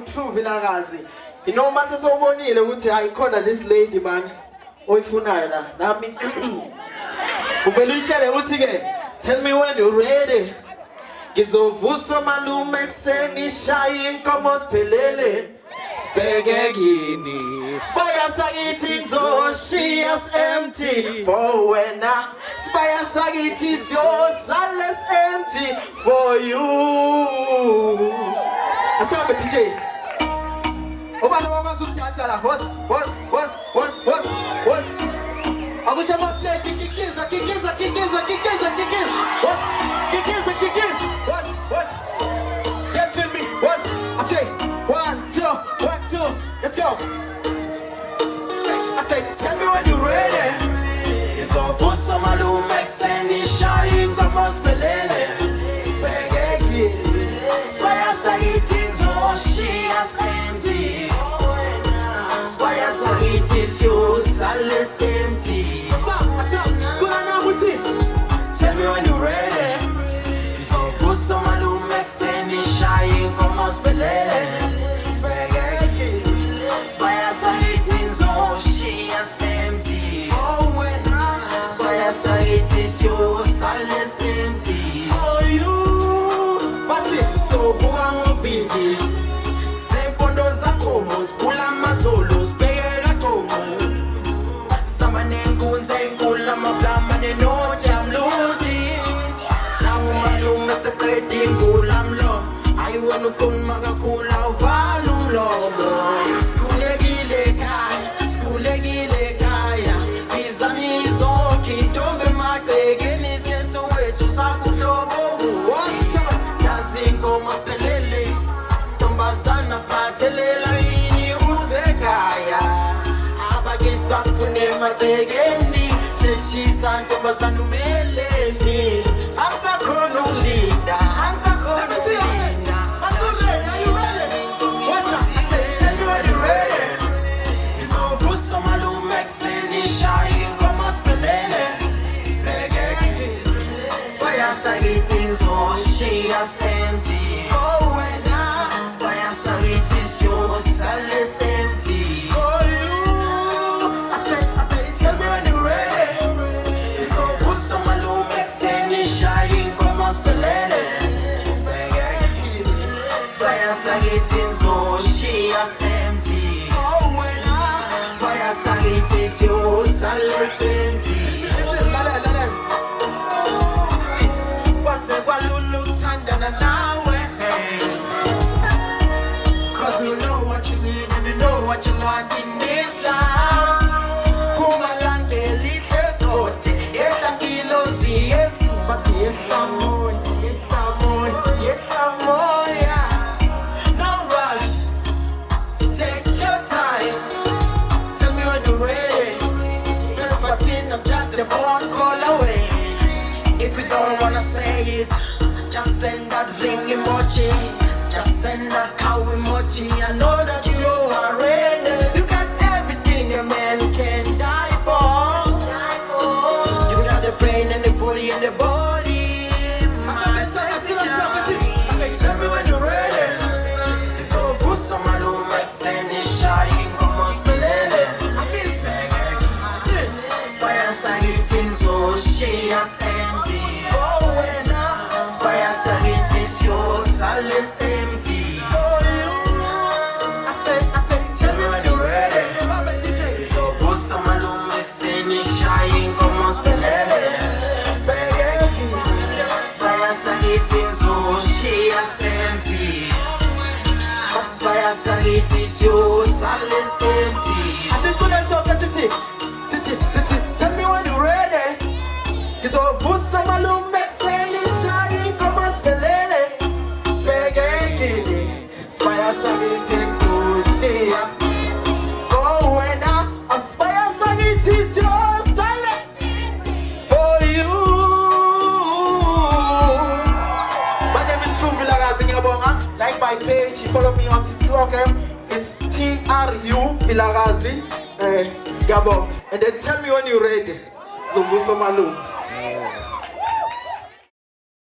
Tru Vilakazi. You know, mase sobonile ukuthi ayikhona this lady man oyifunayo la. Nami uvela uyitshele uthi ke tell me when you're ready. Ngizovusa malume ekseni shaye inkomo siphelele. Sibheke kini. Isibaya sakithi ngizoshiya empty for wena. Isibaya sakithi siyosala empty for you. Asabe DJ. Obana bakwazi ukudansa la. Was. Akusha maplate kikiza. Was. Yes with me. Was. I say 1 2. Let's go. I say tell me when you're ready. It's all for some malume ekseni shine como spelele. Spaghetti. Isibaya sakithi ngizoshiya empty. Isibaya sakithi siyosala empty. Tell me when you're ready. It's all for some malume ekseni shine como spelele. Spaghetti. Isibaya sakithi ngizoshiya empty. Isibaya sakithi siyosala empty. For you. So vuka ngovivi sempondo zakho musipula amazolo sibheke kagogo sama nenkunzi enkulu amablama nenoja mludi nangu malume seqeda ingula mlomo ayiwena ukhuluma kakhulu awuvala umlomo sikhulekile ekhaya bizani zonke intombi emagcekeni isikhetho wethu sakuhlobo Ingoma pelele Tombazana fatelela ini uzekaya Abaget bakfune mategeni Sheshisa tombazana umeleni Ansa kono linda Are you ready? What's up? Tell me when you're ready. It's all Bruce malume ekseni shine Ngoma spelele Spaghetti Isibaya sakithi ngizoshiya empty. Isibaya sakithi siyosala empty. For you. I say, tell me when you're ready. Ngizovusa malume ekseni shaye inkomo siphelele. Spaghetti. Isibaya sakithi ngizoshiya empty. Isibaya sakithi siyosala empty. Cause you know what you need and you know what you want in this life. Kuma lang delite kote Eta kilozi yesu Pati yeta moya No rush Take your time Tell me when you're ready Press button, I'm just a phone call away. If you don't wanna say it just send that ring emoji. Just send that cow emoji. I know that you are ready. You got everything a man can die for. You got the brain and the body and the body. My sexy child. Tell me when you're ready. It's all good, so malume ekseni shine como spelele. Isibaya sakithi ngizoshiya empty. Isibaya sakithi siyosala empty. I say, tell me when you're ready. Ngizovusa malume ekseni shaye inkomo siphelele. Spaghetti. Isibaya sakithi ngizoshiya empty. Isibaya sakithi siyosala empty. I say, City. Tell me when you're ready. Ngizovusa malume ekseni shaye inkomo siphelele. Spaghetti. Isibaya sakithi ngizoshiya. Oh, wena Isibaya sakithi siyosala for you. My name is Tru Vilakazi. Ngiyabonga. Like my page, follow me on TikTok. It's Tru Vilakazi. Gabo. And then tell me when you're ready. Zovusa malume.